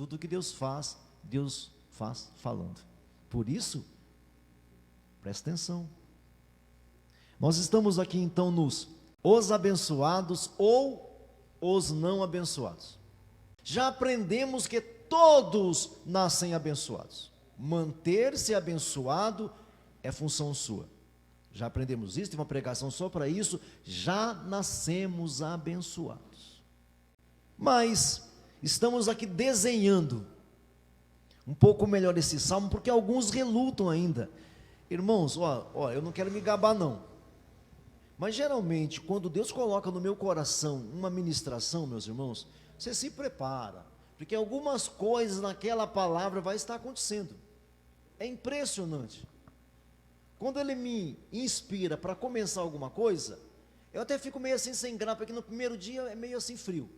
Tudo que Deus faz falando. Por isso, presta atenção. Nós estamos aqui então nos os abençoados ou os não abençoados. Já aprendemos que todos nascem abençoados. Manter-se abençoado é função sua. Já aprendemos isso, tem uma pregação só para isso. Já nascemos abençoados. Mas estamos aqui desenhando um pouco melhor esse salmo, porque alguns relutam ainda. Irmãos, eu não quero me gabar não, mas geralmente quando Deus coloca no meu coração uma ministração, meus irmãos, você se prepara, porque algumas coisas naquela palavra vai estar acontecendo. É impressionante. Quando Ele me inspira para começar alguma coisa, eu até fico meio assim sem graça, porque no primeiro dia é meio assim frio.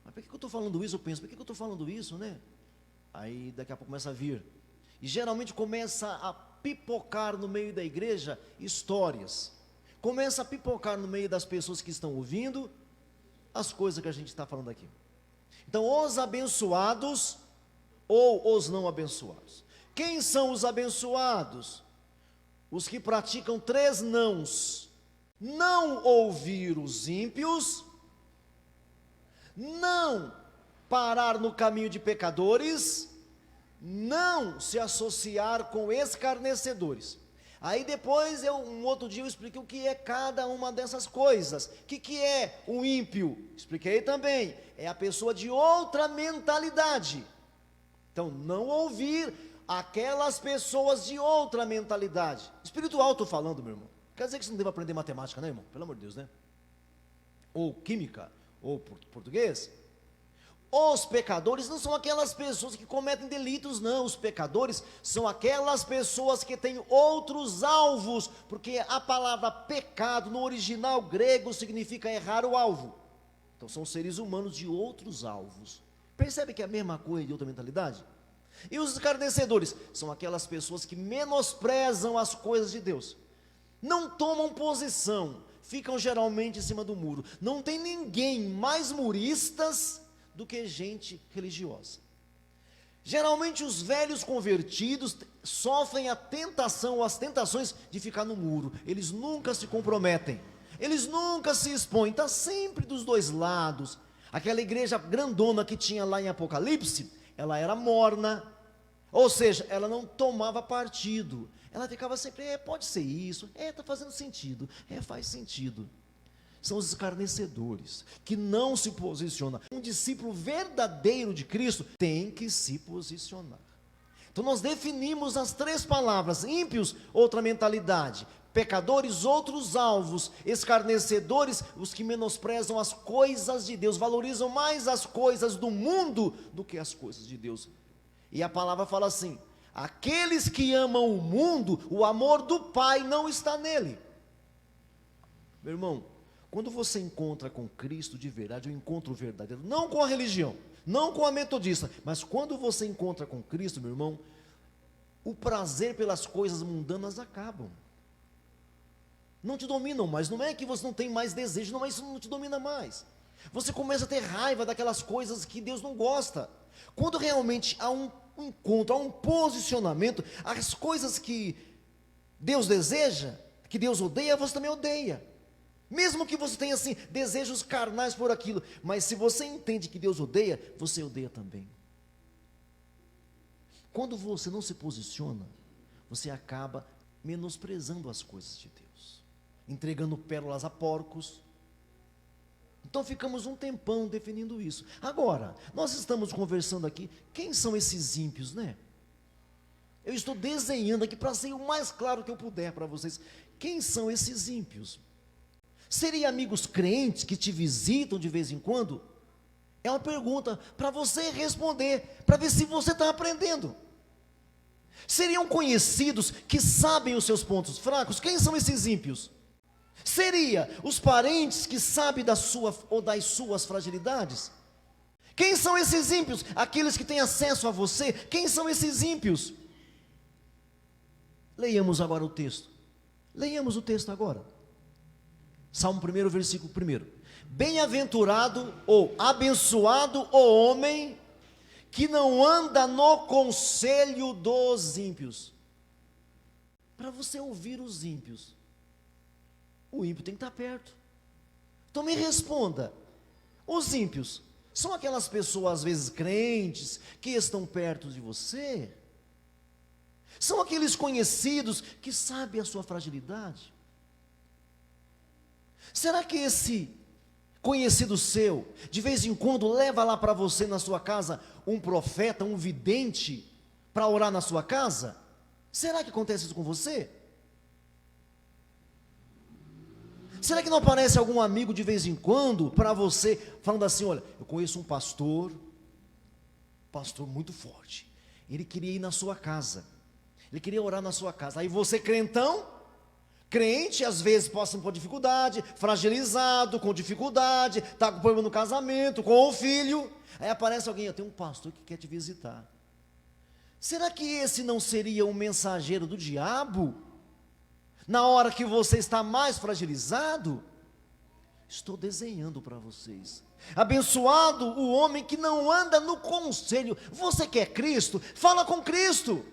Mas por que eu estou falando isso? Eu penso, por que eu estou falando isso, né? Aí daqui a pouco começa a vir. E geralmente começa a pipocar no meio da igreja histórias. Começa a pipocar no meio das pessoas que estão ouvindo as coisas que a gente está falando aqui. Então, os abençoados ou os não abençoados. Quem são os abençoados? Os que praticam 3 nãos: não ouvir os ímpios, não parar no caminho de pecadores, não se associar com escarnecedores. Aí depois, um outro dia eu expliquei o que é cada uma dessas coisas. O que é o ímpio? Expliquei também, é a pessoa de outra mentalidade. Então, não ouvir aquelas pessoas de outra mentalidade. Espiritual estou falando, meu irmão. Quer dizer que você não deve aprender matemática, né, irmão? Pelo amor de Deus, né? Ou química, ou português. Os pecadores não são aquelas pessoas que cometem delitos, não. Os pecadores são aquelas pessoas que têm outros alvos, porque a palavra pecado no original grego significa errar o alvo. Então são seres humanos de outros alvos. Percebe que é a mesma coisa de outra mentalidade? E os escarnecedores são aquelas pessoas que menosprezam as coisas de Deus, não tomam posição, ficam geralmente em cima do muro. Não tem ninguém mais muristas do que gente religiosa. Geralmente os velhos convertidos sofrem a tentação ou as tentações de ficar no muro. Eles nunca se comprometem, eles nunca se expõem, está sempre dos dois lados. Aquela igreja grandona que tinha lá em Apocalipse, ela era morna, ou seja, ela não tomava partido, ela ficava sempre, pode ser isso, está fazendo sentido, faz sentido. São os escarnecedores, que não se posicionam. Um discípulo verdadeiro de Cristo tem que se posicionar. Então nós definimos as 3 palavras: ímpios, outra mentalidade; pecadores, outros alvos; escarnecedores, os que menosprezam as coisas de Deus, valorizam mais as coisas do mundo do que as coisas de Deus. E a palavra fala assim: aqueles que amam o mundo, o amor do Pai não está nele. Meu irmão, quando você encontra com Cristo de verdade, o encontro verdadeiro, não com a religião, não com a metodista, mas quando você encontra com Cristo, meu irmão, o prazer pelas coisas mundanas acabam. Não te dominam mais. Não é que você não tem mais desejo, não, mas isso não te domina mais. Você começa a ter raiva daquelas coisas que Deus não gosta. Quando realmente há um encontro, há um posicionamento, as coisas que Deus deseja, que Deus odeia, você também odeia. Mesmo que você tenha assim desejos carnais por aquilo, mas se você entende que Deus odeia, você odeia também. Quando você não se posiciona, você acaba menosprezando as coisas de Deus, entregando pérolas a porcos. Então ficamos um tempão definindo isso. Agora, nós estamos conversando aqui, quem são esses ímpios, né? Eu estou desenhando aqui para ser o mais claro que eu puder para vocês. Quem são esses ímpios? Seria amigos crentes que te visitam de vez em quando? É uma pergunta para você responder, para ver se você está aprendendo. Seriam conhecidos que sabem os seus pontos fracos? Quem são esses ímpios? Seria os parentes que sabem da sua ou das suas fragilidades? Quem são esses ímpios? Aqueles que têm acesso a você? Quem são esses ímpios? Leiamos agora o texto. Leiamos o texto agora. Salmo 1, versículo 1. Bem-aventurado ou abençoado o homem que não anda no conselho dos ímpios. Para você ouvir os ímpios, o ímpio tem que estar perto. Então me responda, os ímpios são aquelas pessoas às vezes crentes, que estão perto de você? São aqueles conhecidos que sabem a sua fragilidade? Será que esse conhecido seu, de vez em quando, leva lá para você na sua casa um profeta, um vidente, para orar na sua casa? Será que acontece isso com você? Será que não aparece algum amigo de vez em quando para você, falando assim: olha, eu conheço um pastor muito forte, ele queria ir na sua casa, ele queria orar na sua casa. Aí você, crentão, crente, às vezes passa por dificuldade, fragilizado, com dificuldade, está com problema no casamento, com o filho, aí aparece alguém: eu tenho um pastor que quer te visitar. Será que esse não seria um mensageiro do diabo? Na hora que você está mais fragilizado? Estou desenhando para vocês. Abençoado o homem que não anda no conselho. Você quer Cristo? Fala com Cristo.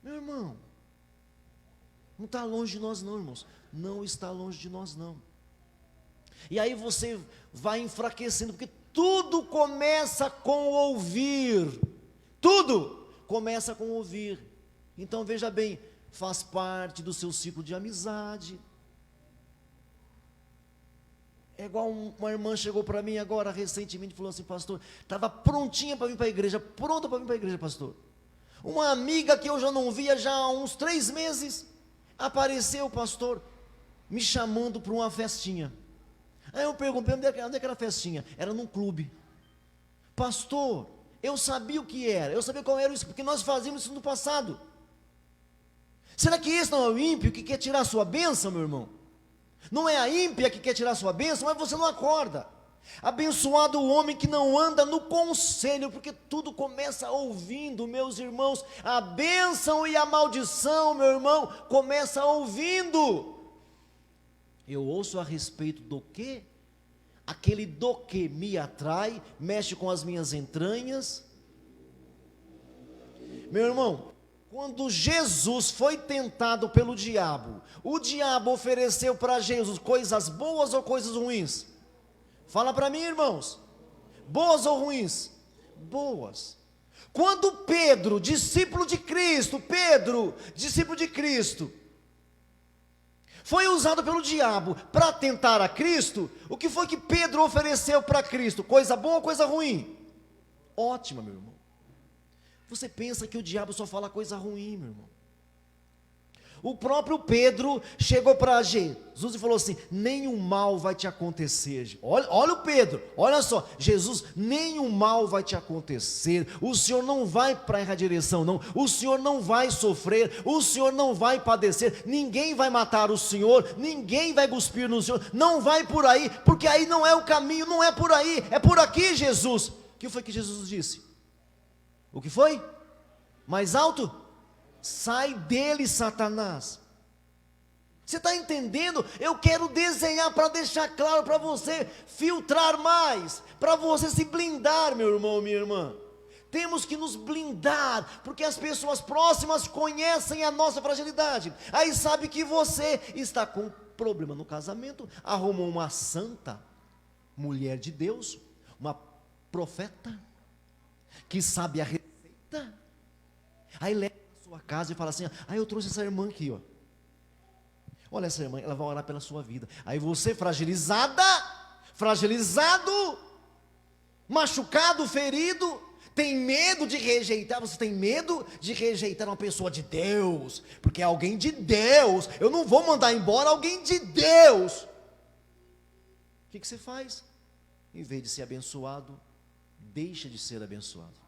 Meu irmão, não está longe de nós não, irmãos. Não está longe de nós não. E aí você vai enfraquecendo, porque tudo começa com ouvir. Tudo começa com ouvir. Então veja bem, faz parte do seu ciclo de amizade. É igual uma irmã chegou para mim agora recentemente e falou assim: pastor, estava prontinha para vir para a igreja, pronta para vir para a igreja, pastor. Uma amiga que eu já não via já há uns 3 meses, apareceu, pastor, me chamando para uma festinha. Aí eu perguntei: onde é que era a festinha? Era num clube. Pastor, eu sabia o que era, eu sabia qual era isso, porque nós fazíamos isso no passado. Será que esse não é o ímpio que quer tirar a sua bênção, meu irmão? Não é a ímpia que quer tirar a sua bênção, mas você não acorda. Abençoado o homem que não anda no conselho, porque tudo começa ouvindo, meus irmãos. A bênção e a maldição, meu irmão, começa ouvindo. Eu ouço a respeito do quê? Aquele do que me atrai, mexe com as minhas entranhas. Meu irmão, quando Jesus foi tentado pelo diabo, o diabo ofereceu para Jesus coisas boas ou coisas ruins? Fala para mim, irmãos. Boas ou ruins? Boas. Quando Pedro, discípulo de Cristo, foi usado pelo diabo para tentar a Cristo, o que foi que Pedro ofereceu para Cristo? Coisa boa ou coisa ruim? Ótima, meu irmão. Você pensa que o diabo só fala coisa ruim, meu irmão? O próprio Pedro chegou para Jesus e falou assim: nenhum mal vai te acontecer. Olha o Pedro, olha só, Jesus, nenhum mal vai te acontecer, o Senhor não vai para errar direção não, o Senhor não vai sofrer, o Senhor não vai padecer, ninguém vai matar o Senhor, ninguém vai cuspir no Senhor, não vai por aí, porque aí não é o caminho, não é por aí, é por aqui, Jesus. O que foi que Jesus disse? O que foi? Mais alto? Sai dele, Satanás. Você está entendendo? Eu quero desenhar para deixar claro para você, filtrar mais, para você se blindar, meu irmão, minha irmã. Temos que nos blindar, porque as pessoas próximas conhecem a nossa fragilidade. Aí sabe que você está com problema no casamento, arrumou uma santa mulher de Deus, uma profeta, que sabe a receita, aí leva a sua casa e fala assim: eu trouxe essa irmã aqui, ó. Olha essa irmã, ela vai orar pela sua vida. Aí você, fragilizado, machucado, ferido, tem medo de rejeitar. Você tem medo de rejeitar uma pessoa de Deus, porque é alguém de Deus. Eu não vou mandar embora alguém de Deus. O que você faz? Em vez de ser abençoado, deixa de ser abençoado.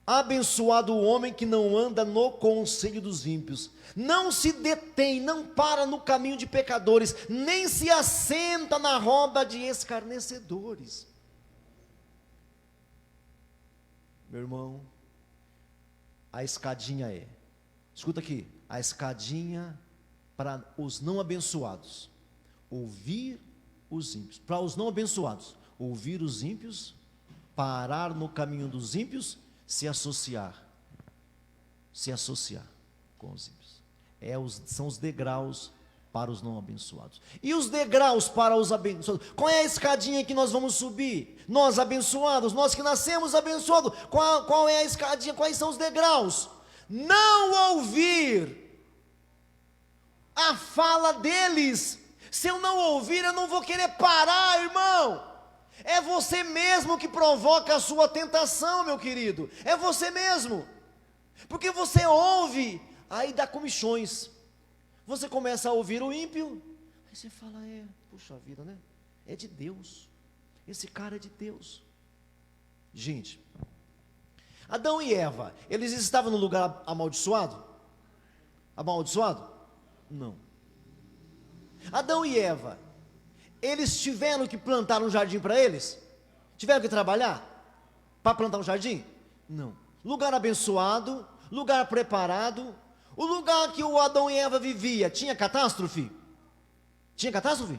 Abençoado o homem que não anda no conselho dos ímpios, não se detém, não para no caminho de pecadores, nem se assenta na roda de escarnecedores. Meu irmão, a escadinha escuta aqui, a escadinha para os não abençoados, ouvir os ímpios. Para os não abençoados, Ouvir os ímpios, parar no caminho dos ímpios, se associar com os ímpios. São os degraus para os não abençoados. E os degraus para os abençoados? Qual é a escadinha que nós vamos subir? Nós abençoados, nós que nascemos abençoados, qual é a escadinha? Quais são os degraus? Não ouvir a fala deles. Se eu não ouvir, eu não vou querer parar, irmão. É você mesmo que provoca a sua tentação, meu querido. É você mesmo. Porque você ouve, aí dá comichões. Você começa a ouvir o ímpio, aí você fala, puxa vida, né? É de Deus. Esse cara é de Deus. Gente, Adão e Eva, eles estavam no lugar amaldiçoado? Amaldiçoado? Não. Adão e Eva, eles tiveram que plantar um jardim para eles? Tiveram que trabalhar para plantar um jardim? Não. Lugar abençoado, lugar preparado. O lugar que o Adão e Eva vivia, tinha catástrofe? Tinha catástrofe?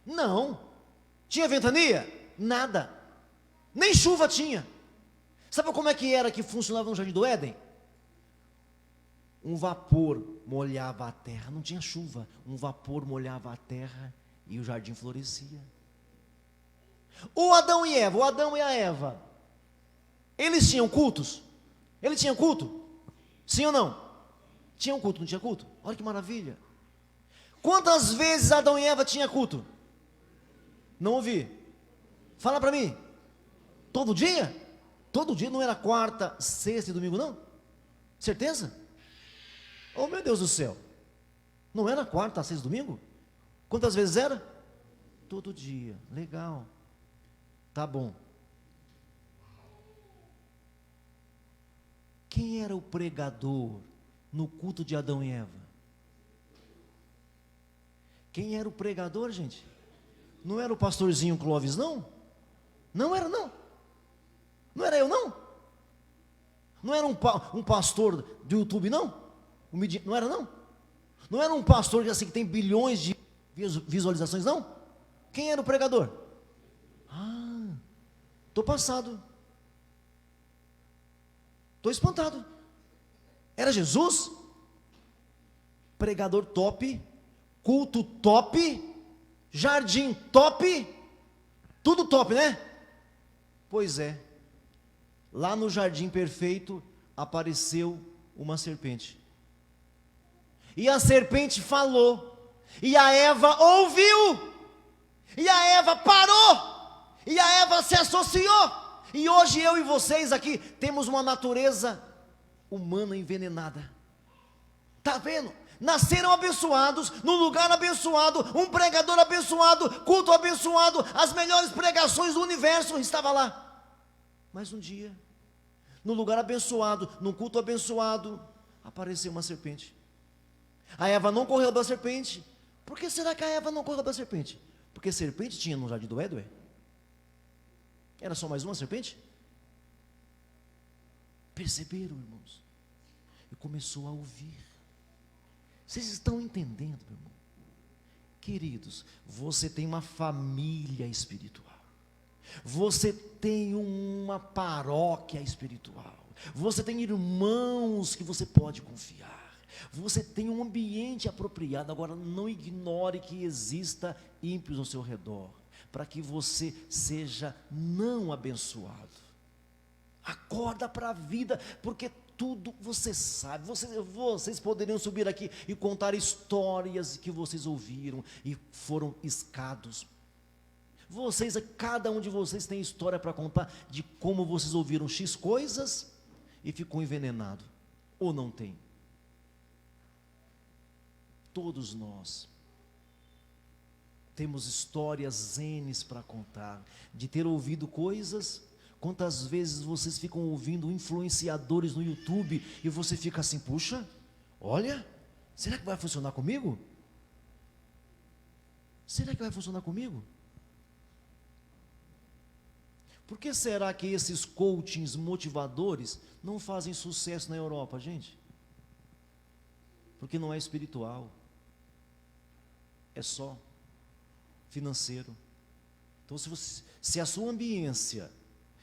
Não. Tinha ventania? Nada. Nem chuva tinha. Sabe como é que era que funcionava no Jardim do Éden? Um vapor molhava a terra, não tinha chuva. Um vapor molhava a terra e o jardim florescia. O Adão e a Eva, eles tinham cultos? Eles tinham culto? Sim ou não? Tinha um culto, não tinha culto? Olha que maravilha. Quantas vezes Adão e Eva tinham culto? Não ouvi. Fala para mim. Todo dia? Todo dia, não era quarta, sexta e domingo não? Certeza? Oh meu Deus do céu. Não era quarta, sexta e domingo? Quantas vezes era? Todo dia. Legal. Tá bom. Quem era o pregador no culto de Adão e Eva? Quem era o pregador, gente? Não era o pastorzinho Clóvis, não? Não era, não. Não era eu, não. Não era um pastor do YouTube, não? Não era, não. Não era um pastor assim, que tem bilhões de visualizações, não? Quem era o pregador? Estou passado. Estou espantado. Era Jesus? Pregador top, culto top, jardim top, tudo top, né? Pois é. Lá no jardim perfeito apareceu uma serpente. E a serpente falou. E a Eva ouviu. E a Eva parou. E a Eva se associou. E hoje eu e vocês aqui temos uma natureza humana envenenada. Está vendo? Nasceram abençoados, num lugar abençoado, um pregador abençoado, culto abençoado, as melhores pregações do universo estava lá. Mas um dia, no lugar abençoado, num culto abençoado, apareceu uma serpente. A Eva não correu da serpente. Por que será que a Eva não correu da serpente? Porque serpente tinha no jardim do Éden? Era só mais uma serpente? Perceberam, irmãos? E começou a ouvir. Vocês estão entendendo, meu irmão? Queridos, você tem uma família espiritual. Você tem uma paróquia espiritual. Você tem irmãos que você pode confiar. Você tem um ambiente apropriado. Agora, não ignore que exista ímpios ao seu redor, para que você seja não abençoado. Acorda para a vida, porque tudo você sabe. Vocês poderiam subir aqui e contar histórias que vocês ouviram e foram iscados. Cada um de vocês tem história para contar de como vocês ouviram X coisas e ficou envenenado. Ou não tem? Todos nós temos histórias N para contar, de ter ouvido coisas. Quantas vezes vocês ficam ouvindo influenciadores no YouTube e você fica assim, puxa, olha, será que vai funcionar comigo? Será que vai funcionar comigo? Por que será que esses coachings motivadores não fazem sucesso na Europa, gente? Porque não é espiritual, é só financeiro. Então, se a sua ambiência,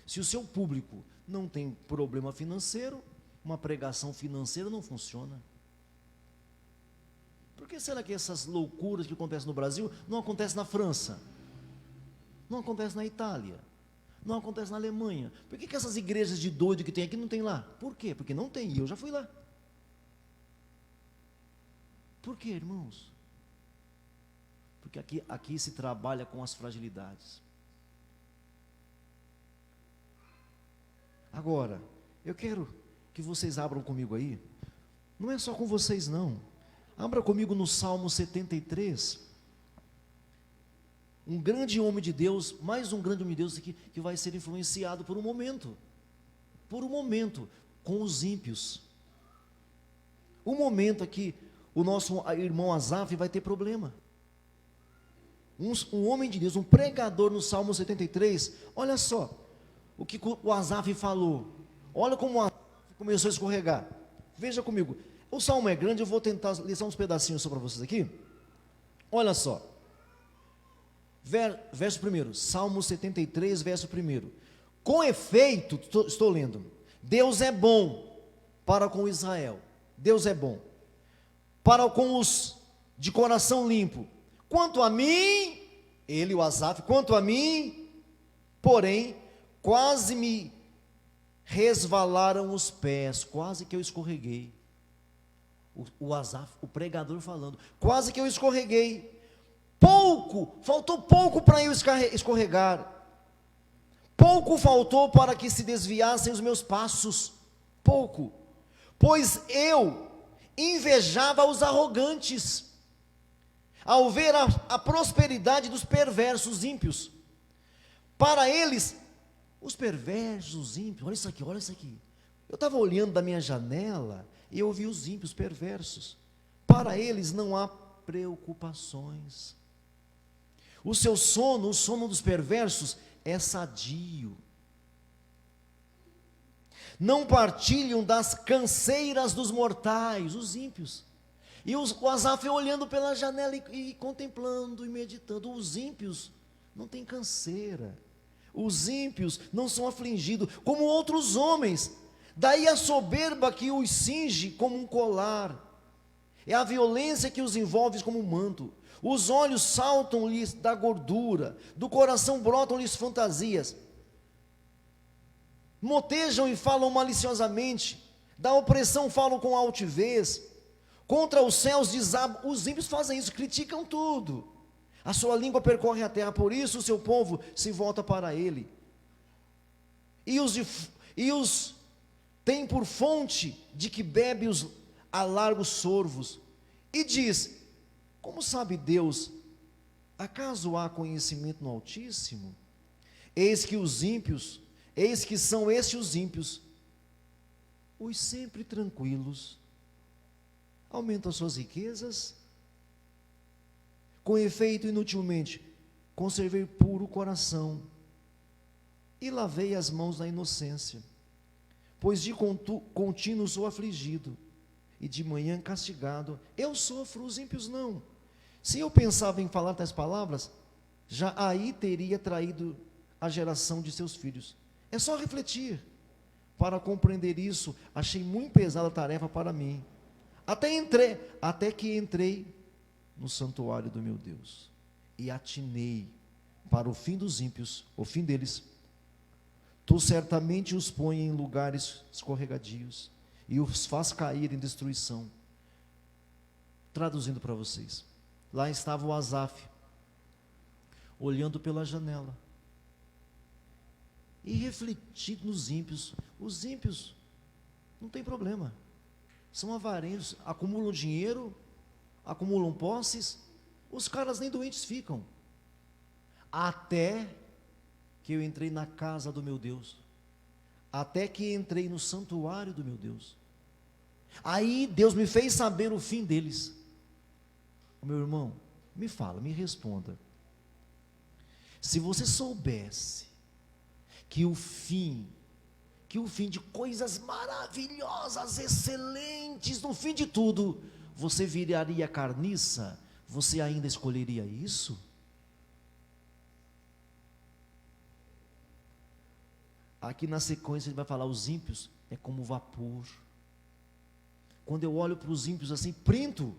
se o seu público não tem problema financeiro, uma pregação financeira não funciona. Por que será que essas loucuras que acontecem no Brasil não acontecem na França? Não acontece na Itália? Não acontece na Alemanha? Por que essas igrejas de doido que tem aqui não tem lá? Por quê? Porque não tem, e eu já fui lá. Por quê, irmãos? Porque aqui se trabalha com as fragilidades. Agora, eu quero que vocês abram comigo aí. Não é só com vocês não. Abra comigo no Salmo 73. Um grande homem de Deus, mais um grande homem de Deus que vai ser influenciado por um momento, com os ímpios. Um momento aqui, o nosso irmão Asaf vai ter problema. Um homem de Deus, um pregador no Salmo 73, olha só, o que o Asaf falou, olha como o Asaf começou a escorregar. Veja comigo, o Salmo é grande, eu vou tentar ler só uns pedacinhos só para vocês aqui. Olha só, verso 1, Salmo 73, verso 1. Com efeito, estou lendo, Deus é bom para com Israel, Deus é bom para com os de coração limpo. Quanto a mim, ele, o Asaf, quanto a mim, porém, quase me resvalaram os pés, quase que eu escorreguei. O Asaf, o pregador falando, quase que eu escorreguei. Faltou pouco para eu escorregar. Pouco faltou para que se desviassem os meus passos. Pouco. Pois eu invejava os arrogantes, ao ver a prosperidade dos perversos ímpios. Para eles, os perversos ímpios, olha isso aqui, olha isso aqui. Eu estava olhando da minha janela e eu vi os ímpios perversos. Para eles não há preocupações. O seu sono, o sono dos perversos, é sadio. Não partilham das canseiras dos mortais, os ímpios. E o Asaf olhando pela janela e contemplando e meditando. Os ímpios não têm canseira. Os ímpios não são afligidos como outros homens. Daí a soberba que os cinge como um colar. É a violência que os envolve como um manto. Os olhos saltam-lhes da gordura, do coração brotam-lhes fantasias. Motejam e falam maliciosamente, da opressão falam com altivez, contra os céus desabam. Os ímpios fazem isso, criticam tudo. A sua língua percorre a terra, por isso o seu povo se volta para ele. E os tem por fonte de que bebe os a largos sorvos. E diz: como sabe Deus? Acaso há conhecimento no Altíssimo? Eis que são estes os ímpios, os sempre tranquilos, aumentam suas riquezas, com efeito inutilmente, conservei puro o coração, e lavei as mãos na inocência, pois de contínuo sou afligido, e de manhã castigado. Eu sofro, os ímpios não. Se eu pensava em falar tais palavras, já aí teria traído a geração de seus filhos. É só refletir. Para compreender isso, achei muito pesada a tarefa para mim. Até que entrei no santuário do meu Deus, e atinei para o fim dos ímpios, o fim deles. Tu certamente os põe em lugares escorregadios, e os faz cair em destruição. Traduzindo para vocês, lá estava o Asaf, olhando pela janela, e refletindo nos ímpios. Os ímpios não tem problema, são avarentos, acumulam dinheiro, acumulam posses, os caras nem doentes ficam, até que eu entrei na casa do meu Deus, até que entrei no santuário do meu Deus. Aí Deus me fez saber o fim deles. Meu irmão, me fala, me responda. Se você soubesse que o fim de coisas maravilhosas, excelentes, no fim de tudo, você viraria carniça, você ainda escolheria isso? Aqui na sequência ele vai falar: os ímpios é como vapor. Quando eu olho para os ímpios assim, printo.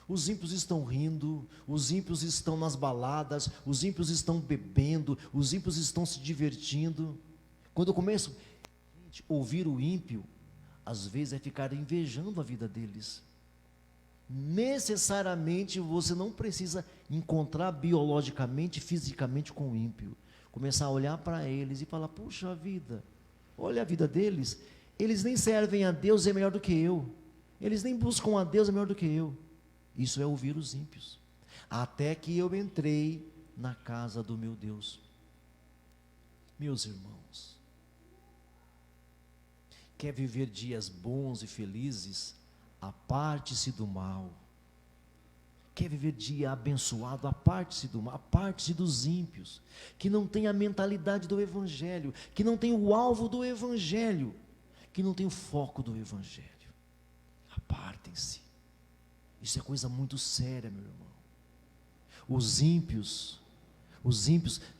Os ímpios estão rindo, os ímpios estão nas baladas, os ímpios estão bebendo, os ímpios estão se divertindo. Quando eu começo a ouvir o ímpio, às vezes é ficar invejando a vida deles. Necessariamente você não precisa encontrar biologicamente, fisicamente com o ímpio. Começar a olhar para eles e falar: puxa vida, olha a vida deles, eles nem servem a Deus, é melhor do que eu. Eles nem buscam a Deus, é melhor do que eu. Isso é ouvir os ímpios. Até que eu entrei na casa do meu Deus. Meus irmãos, quer viver dias bons e felizes? Aparte-se do mal. Quer viver dia abençoado? Aparte-se do mal, aparte-se dos ímpios, que não tem a mentalidade do Evangelho, que não tem o alvo do Evangelho, que não tem o foco do Evangelho. Apartem-se. Isso é coisa muito séria, meu irmão. Os ímpios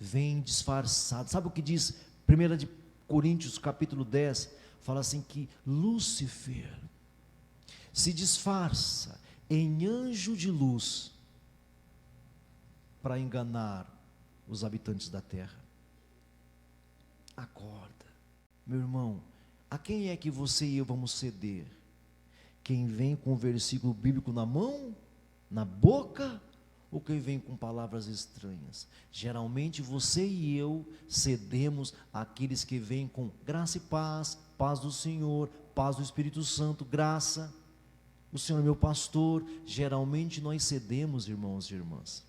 vêm disfarçados. Sabe o que diz 1 de Coríntios capítulo 10? Fala assim que Lúcifer se disfarça em anjo de luz para enganar os habitantes da terra. Acorda, meu irmão. A quem é que você e eu vamos ceder? Quem vem com o versículo bíblico na mão, na boca, ou quem vem com palavras estranhas? Geralmente você e eu cedemos àqueles que vêm com graça e paz, paz do Senhor, paz do Espírito Santo, graça. O Senhor é meu pastor. Geralmente nós cedemos, irmãos e irmãs,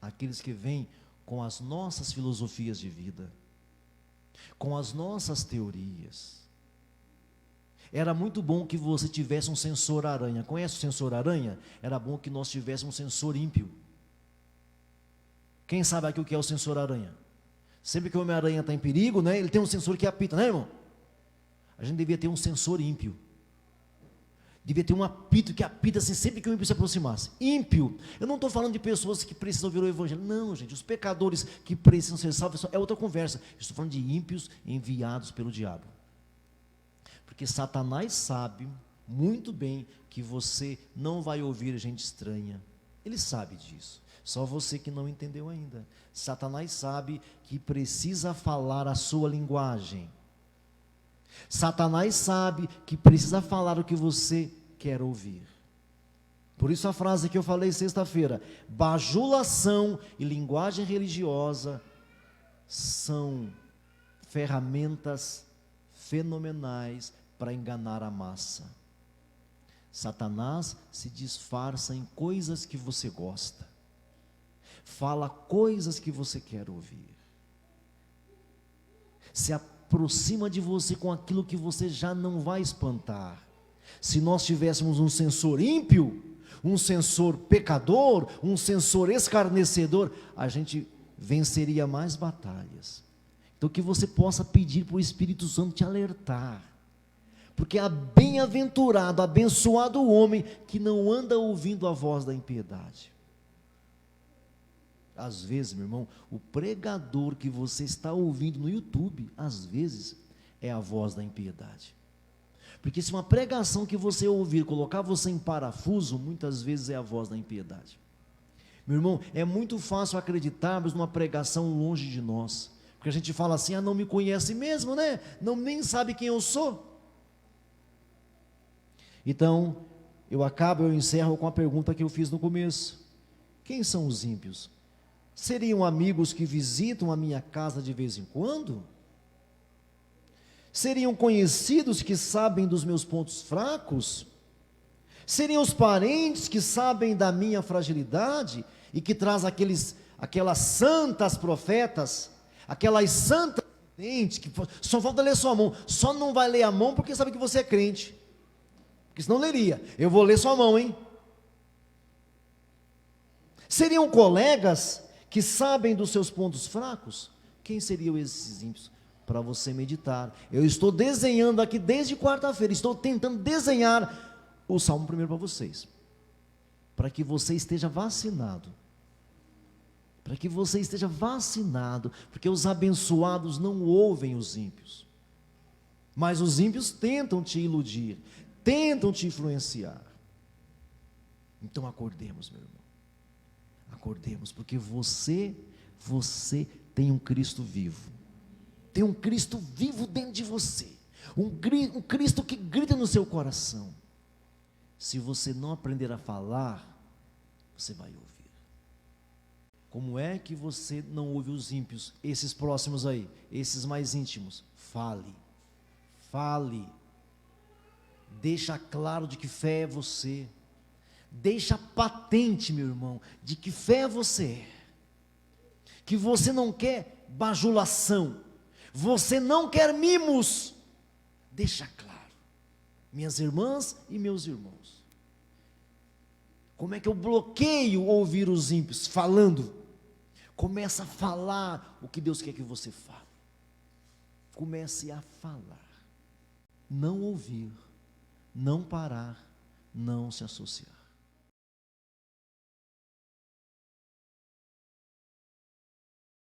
àqueles que vêm com as nossas filosofias de vida, com as nossas teorias. Era muito bom que você tivesse um sensor aranha. Conhece o sensor aranha? Era bom que nós tivéssemos um sensor ímpio. Quem sabe aqui o que é o sensor aranha? Sempre que o Homem-Aranha está em perigo, né, ele tem um sensor que apita, né, irmão? A gente devia ter um sensor ímpio. Devia ter um apito que apita assim sempre que o ímpio se aproximasse. Ímpio. Eu não estou falando de pessoas que precisam ouvir o Evangelho. Não, gente. Os pecadores que precisam ser salvos é outra conversa. Estou falando de ímpios enviados pelo diabo. Porque Satanás sabe muito bem que você não vai ouvir gente estranha. Ele sabe disso. Só você que não entendeu ainda. Satanás sabe que precisa falar a sua linguagem. Satanás sabe que precisa falar o que você quer ouvir. Por isso a frase que eu falei sexta-feira: bajulação e linguagem religiosa são ferramentas fenomenais para enganar a massa. Satanás se disfarça em coisas que você gosta, fala coisas que você quer ouvir, se aproxima de você com aquilo que você já não vai espantar. Se nós tivéssemos um censor ímpio, um censor pecador, um censor escarnecedor, a gente venceria mais batalhas. Então que você possa pedir para o Espírito Santo te alertar, porque é bem-aventurado, abençoado o homem que não anda ouvindo a voz da impiedade. Às vezes, meu irmão, o pregador que você está ouvindo no YouTube, às vezes, é a voz da impiedade. Porque se uma pregação que você ouvir colocar você em parafuso, muitas vezes é a voz da impiedade. Meu irmão, é muito fácil acreditarmos numa pregação longe de nós, porque a gente fala assim: não me conhece mesmo, né? Não, nem sabe quem eu sou. Então, eu encerro com a pergunta que eu fiz no começo: quem são os ímpios? Seriam amigos que visitam a minha casa de vez em quando? Seriam conhecidos que sabem dos meus pontos fracos? Seriam os parentes que sabem da minha fragilidade e que traz aquelas santas profetas, aquelas santas videntes que só falta ler sua mão, só não vai ler a mão porque sabe que você é crente, porque senão leria. Eu vou ler sua mão, hein? Seriam colegas que sabem dos seus pontos fracos? Quem seriam esses ímpios? Para você meditar. Eu estou desenhando aqui desde quarta-feira, estou tentando desenhar o Salmo 1 para vocês, para que você esteja vacinado, porque os abençoados não ouvem os ímpios. Mas os ímpios tentam te iludir, tentam te influenciar. Então acordemos, meu irmão. Acordemos, porque você tem um Cristo vivo. Tem um Cristo vivo dentro de você. Um Cristo que grita no seu coração. Se você não aprender a falar, você vai ouvir. Como é que você não ouve os ímpios? Esses próximos aí, esses mais íntimos. Fale. Fale. Deixa claro de que fé é você. Deixa patente, meu irmão, de que fé você é. Que você não quer bajulação. Você não quer mimos. Deixa claro. Minhas irmãs e meus irmãos. Como é que eu bloqueio ouvir os ímpios? Falando. Começa a falar o que Deus quer que você fale. Comece a falar. Não ouvir, não parar, não se associar.